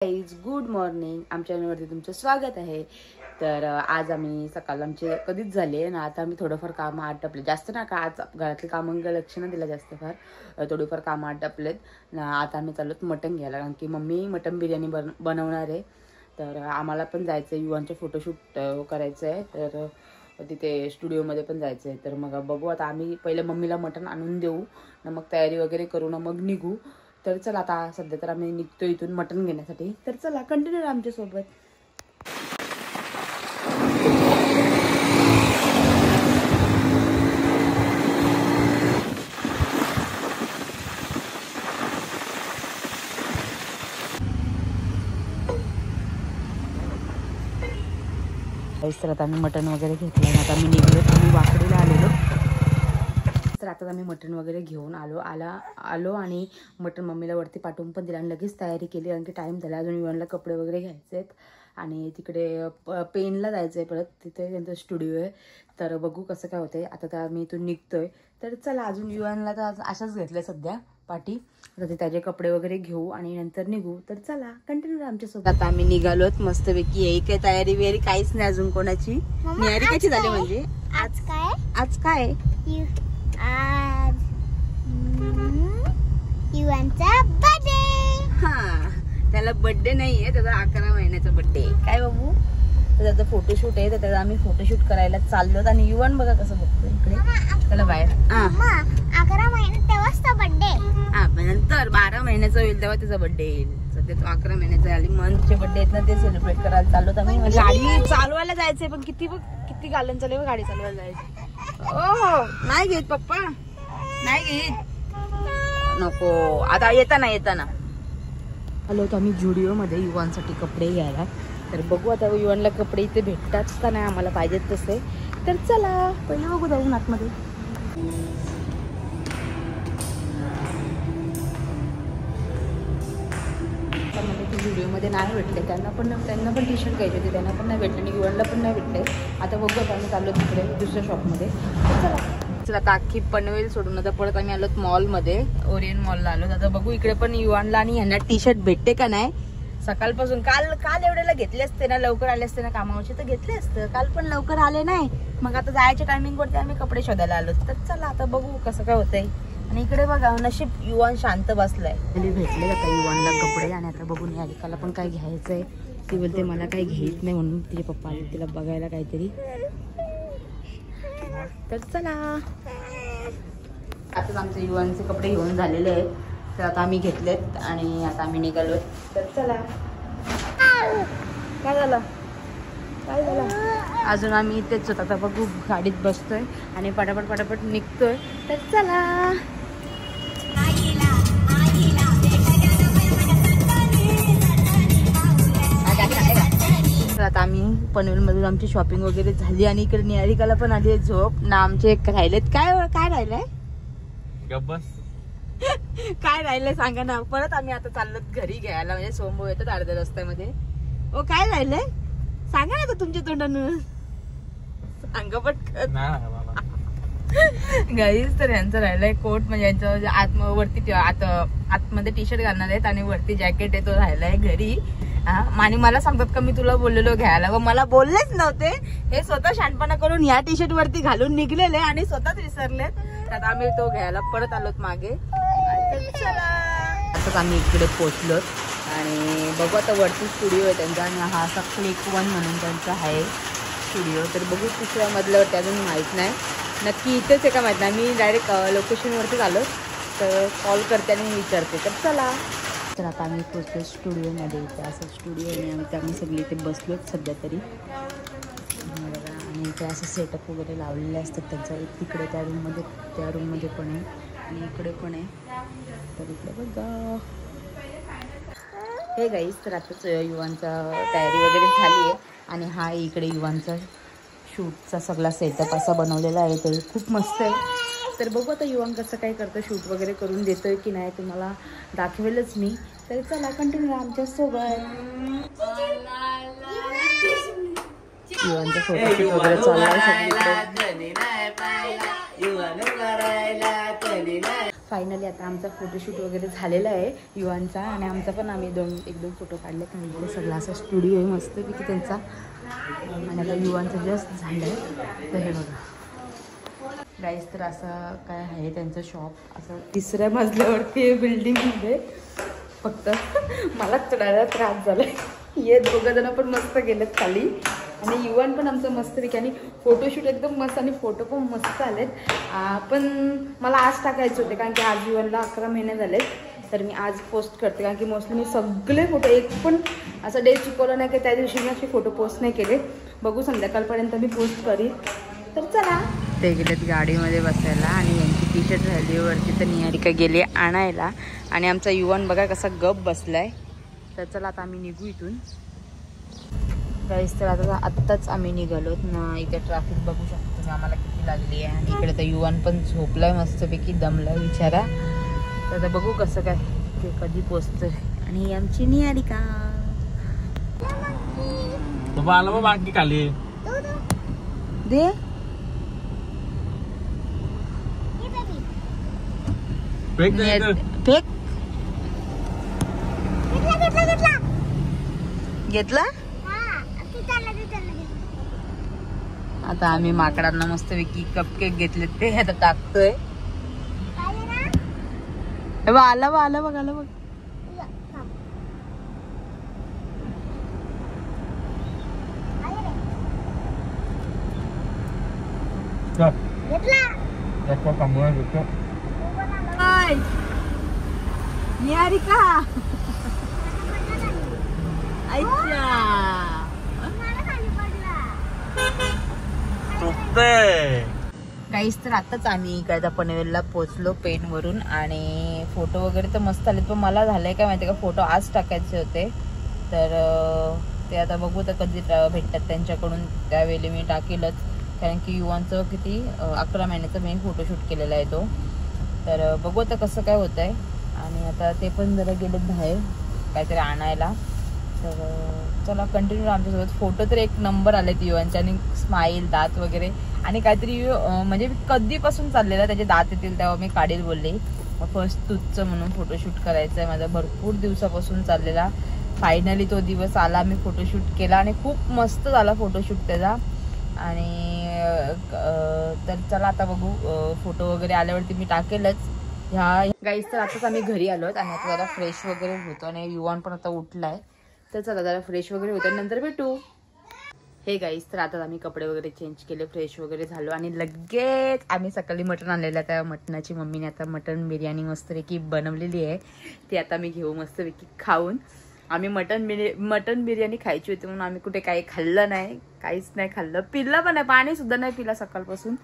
Guys good morning. आमच्या चॅनलवरती तुमचं स्वागत आहे. तर आज आम्ही सकाळ आमचे कधीच झाले ना, आता आम्ही थोडंफार कामं आटपले, जास्त ना का आज घरातले कामांकडे लक्ष नाही दिलं जास्त, फार थोडीफार कामं आटपलेत ना. आता आम्ही चाललोत मटण घ्यायला, कारण की मम्मी मटण बिर्याणी बनवणार आहे. तर आम्हाला पण जायचं आहे, युवांचं फोटोशूट करायचं आहे, तर तिथे स्टुडिओमध्ये पण जायचं आहे. तर मग बघू, आता आम्ही पहिले मम्मीला मटण आणून देऊ ना, मग तयारी वगैरे करू ना, मग निघू. तर चला, आता सध्या तर आम्ही निघतो इथून मटण घेण्यासाठी. तर चला, कंटिन्यू राहा आमच्यासोबत. तर आता आम्ही मटण वगैरे घेतलं, आता आम्ही निघलो, आम्ही वाकडीला आलेलो. तर आता आम्ही मटण वगैरे घेऊन आलो आणि मटण मम्मीला वरती पाठवून पण दिलं आणि लगेच तयारी केली, कारण की टाईम झाला. अजून इव्हनला कपडे वगैरे घ्यायचे आहेत आणि तिकडे पेनला जायचं आहे परत, तिथे त्यांचं स्टुडिओ आहे. तर बघू कसं काय होतंय. आता तर आम्ही इथून निघतोय. तर चला, अजून युवानला तर अशाच घेतल्या सध्या पाठी, आता ते त्याचे कपडे वगैरे घेऊ आणि नंतर निघू. तर चला, कंटिन्यू आमच्यासोबत. आता आम्ही निघालोत मस्तपैकी. एक काय तयारी बियारी काहीच नाही अजून कोणाची. तयारी कशी झाली म्हणजे आज काय आज युवांचा बर्थडे. हा, त्याला बर्थडे नाहीये, त्याचा 11 महिन्याचा बर्थडे. काय बाबू, त्याचा फोटोशूट आहे, तर त्याचा आम्ही फोटोशूट करायला चाललोत. आणि युवन बघा कसं बघतो इकडे, त्याला बाहेर 11 महिने तेव्हाच तो बर्थडे. हा, नंतर 12 महिन्याचा होईल तेव्हा त्याचा बर्थडे येईल. सध्या तो 11 महिन्याचा आली. मंथचे बर्थडे आहेत ना, ते सेलिब्रेट करायला चाललोत आम्ही. गाडी चालवायला जायचंय, पण किती गालन चालू, गाडी चालवायला जायचं. हो, नाही घेत पप्पा, नाही घेत, नको. आता येताना आलो तर आम्ही जुडिओ मध्ये युवांसाठी कपडे घ्यायला. तर बघू आता युवांना कपडे इथे भेटतात का नाही आम्हाला पाहिजेत तसे. तर चला, पहिले बघू जाऊन आतमध्ये. जुडिओमध्ये नाही भेटले, त्यांना पण टी शर्ट घ्यायचे होते, त्यांना पण नाही भेटले आणि युवांना पण नाही भेटले. आता बघू, आता आम्ही चाललो तिकडे दुसऱ्या शॉपमध्ये. चला आता अख्खी पनवेल सोडून आता परत आम्ही आलोत मॉलमध्ये, ओरियन मॉलला आलो. आता बघू इकडे पण युवानला आणि ह्यांना टी शर्ट भेटते का नाही. सकाळपासून काल एवढ्याला घेतले असते ना, लवकर आले असते ना कामावरचे, तर घेतले असतं. काल पण लवकर आले नाही, मग आता जायच्या टायमिंगवरती आम्ही कपडे शोधायला आलो. तर चला, आता बघू कसं काय होतंय. आणि इकडे बघा, नशीब युवान शांत बसलाय. भेटले आता युवानला कपडे, आणि आता बघून यालिकाला पण काय घ्यायचंय. ती बोलते मला काही घेत नाही, म्हणून तिचे पप्पा आले तिला बघायला काहीतरी. तर चला, आताच आमचे युवांचे कपडे घेऊन झालेले आहेत. तर आता आम्ही घेतलेत आणि आता आम्ही निघालो. तर चला, काय झालं अजून आम्ही इथेच होतो. आता बघू, गाडीत बसतोय आणि पटापट निघतोय. तर चला, आता आम्ही पनवेलमधून आमची शॉपिंग वगैरे झाली आणि इकडे निहारिकाला पण आली झोप ना. आमचे राहिलेत काय राहिलंय काय राहिलंय सांगा ना. परत आम्ही आता चाललो घरी घ्यायला, म्हणजे सोमो येतात अर्ध्या रस्त्यामध्ये. ओ, काय राहिलंय सांगा ना, तर तुमच्या तोंडानं सांगा पटकन. गाईज, तर यांचं राहिलंय कोट, म्हणजे यांचं वरती आतमध्ये टी शर्ट घालणार आहेत आणि वरती जॅकेट आहे, तो राहिलाय घरी. आणि मला सांगतात का मी तुला बोललेलो घ्यायला, व मला बोललेच नव्हते. हे स्वतः शहाणपणा करून या टी शर्ट वरती घालून निघलेले आणि स्वतःच विसरलेत. तर आम्ही तो घ्यायला परत आलोत मागे. आताच आम्ही इकडे पोहोचलोत आणि बघू आता वरती स्टुडिओ आहे त्यांचा, आणि हा असा क्लिक 1 म्हणून त्यांचा आहे स्टुडिओ. तर बघू तिसऱ्या मधल्यावरती अजून माहीत नाही नक्की इथेच आहे का माहीत नाही. मी डायरेक्ट लोकेशनवरतीच आलो, तर कॉल करते आणि विचारते. तर चला, तर आता आम्ही पोहोचलो स्टुडिओमध्ये. इथे असं स्टुडिओ आहे आणि आम्ही सगळे इथे बसलोत सध्या तरी. आणि इथे असं सेटअप वगैरे लावलेले असतात त्यांचं. तिकडे त्या रूममध्ये पण आहे आणि इकडे पण आहे. तर इकडे बघा, हे गाईज, तर आताच युवांचा तयारी वगैरे झाली आहे आणि हा इकडे युवांचा शूटचा सगळा सेटअप असा बनवलेला आहे. तर खूप मस्त आहे. तर बघू आता युवान कसं काय करतं, शूट वगैरे करून देतोय की नाही, तुम्हाला दाखवेलच मी. तर चला, कंटिन्यू आमच्यासोबत. युवांचा फोटोशूट वगैरे चाललाय सगळीकडे. फायनली आता आमचा फोटोशूट वगैरे झालेला आहे युवांचा, आणि आमचा पण आम्ही एक दोन फोटो काढले. आणि इकडे सगळा असा स्टुडिओ आहे मस्तपैकी त्यांचा. आणि आता युवांचं जस्ट झालं आहे. तर हे बघा गाईज, तर असं काय आहे त्यांचं शॉप. असं 3ऱ्या मजल्यावरती बिल्डिंगमध्ये. फक्त मला चढायला त्रास झाला आहे. हे दोघं जण पण मस्त गेलेत खाली, आणि युवन पण आमचं मस्तपैकी. आणि फोटोशूट एकदम मस्त, आणि फोटो पण मस्त आलेत. पण मला आज टाकायचे होते कारण की आज युवनला 11 महिने झालेत. तर मी आज पोस्ट करते कारण की मोस्टली मी सगळे फोटो एक पण असं डे चुकवलं नाही की त्या दिवशी मी असे फोटो पोस्ट नाही केले. बघू संध्याकाळपर्यंत मी पोस्ट करीन. तर चला, ते गेलेत गाडीमध्ये बसायला, आणि यांची टी शर्ट राहिली वरती तर निहारिका गेली आणायला. आणि आमचा युवन बघा कसा गप बसलाय. तर चला आता आम्ही निघू इथून गाईस. तर आता आत्ताच आम्ही निघालोत ना. इथे ट्रॅफिक बघू शकतो तुम्ही आम्हाला किती लागली आहे. आणि इकडे तर युवन पण झोपलाय मस्तपैकी, दमलाय बिचारा. तर आता बघू कसं काय ते कधी पोचतोय. आणि आमची निहारिका बाकी खाली दे फेक घेतला. आता आम्ही माकडांना मस्तपैकी कपकेक घेतलेत, ते आता टाकतोय. आला बघ, आला बघ, आला बघ. निहारिका काहीच. तर आताच आम्ही इकडे पनवेलला पोहोचलो पेनवरून. आणि फोटो वगैरे तर मस्त आले, पण मला झालंय काय माहिती का, फोटो आज टाकायचे होते. तर ते आता बघू तर कधी भेटतात त्यांच्याकडून, त्यावेळी मी टाकेलच. कारण की युवांचं किती 11 महिन्याचा मी फोटोशूट केलेला आहे तो. तर बघू आता कसं काय होत आहे. आणि आता ते पण जरा गेलेत बाहेर काहीतरी आणायला. तर चला कंटिन्यू आमच्यासोबत. फोटो तर एक नंबर आलेत युवांचे, आणि स्माईल, दात वगैरे. आणि काहीतरी म्हणजे कधीपासून चाललेला त्याचे दात येतील तेव्हा मी काढेल बोलले. मग फर्स्ट तुझचं म्हणून फोटोशूट करायचं आहे माझा भरपूर दिवसापासून चाललेला. फायनली तो दिवस आला, मी फोटोशूट केला आणि खूप मस्त झाला फोटोशूट त्याचा. आणि तर चला आता बघू, फोटो वगैरे आल्यावरती मी टाकेलच ह्या गाईस. तर आताच आम्ही घरी आलोत, आणि आता जरा फ्रेश वगैरे होतो. आणि युवन पण आता उठलाय. तर चला जरा फ्रेश वगैरे होतं, नंतर भेटू. हे गाईस, तर आता आम्ही कपडे वगैरे चेंज केले, फ्रेश वगैरे झालो. आणि लगेच आम्ही सकाळी मटण आणलेलं, त्या मटणाची मम्मीने आता मटण बिर्याणी मस्तपैकी बनवलेली आहे. ती आता मी घेऊ मस्तपैकी खाऊन. आम्ही मटण बिर्याणी खायची होती म्हणून आम्ही कुठे काही खाल्लं नाही, काहीच नाही खाल्लं, पिल्लं पण नाही, पाणी सुद्धा नाही पिला सकाळपासून.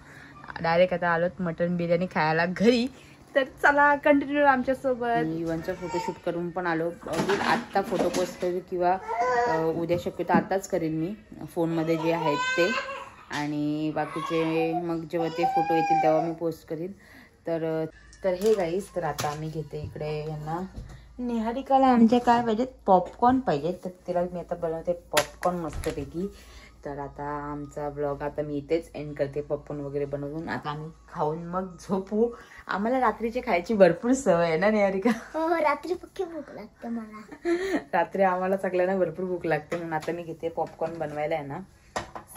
डायरेक्ट आता आलोत मटण बिर्याणी खायला घरी. तर चला कंटिन्यू आमच्यासोबत. युवांचा फोटोशूट करून पण आलो. आत्ता फोटो पोस्ट करू किंवा उद्या शक्यतो आताच करेन मी फोनमध्ये जे आहेत ते. आणि बाकीचे मग जेव्हा ते फोटो येतील तेव्हा मी पोस्ट करीन. तर हे गाईस, तर आता आम्ही घेते इकडे यांना. निहारिकाला आमच्या काय पाहिजेत, पॉपकॉर्न पाहिजेत. तर तिला मी आता बनवते पॉपकॉर्न मस्तपैकी. तर आता आमचा ब्लॉग आता मी इथेच एंड करते. पॉपकॉर्न वगैरे बनवून आता आम्ही खाऊन मग झोपू. आम्हाला रात्रीची खायची भरपूर सवय आहे ना निहारिका? हो, रात्री पक्की भूक लागते मला. रात्री आम्हाला सगळ्यांना भरपूर भूक लागते, म्हणून आता मी घेते पॉपकॉर्न बनवायला आहे ना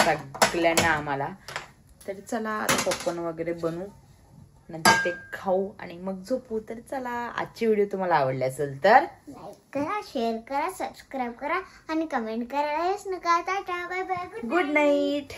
सगळ्यांना आम्हाला. तर चला आता पॉपकॉर्न वगैरे बनवू, नंतर ते खाऊ आणि मग झोपू. तर चला, आजची व्हिडिओ तुम्हाला आवडली असेल तर लाईक करा, शेअर करा, सबस्क्राईब करा आणि कमेंट करायलाच नका. Tata, bye bye, good night.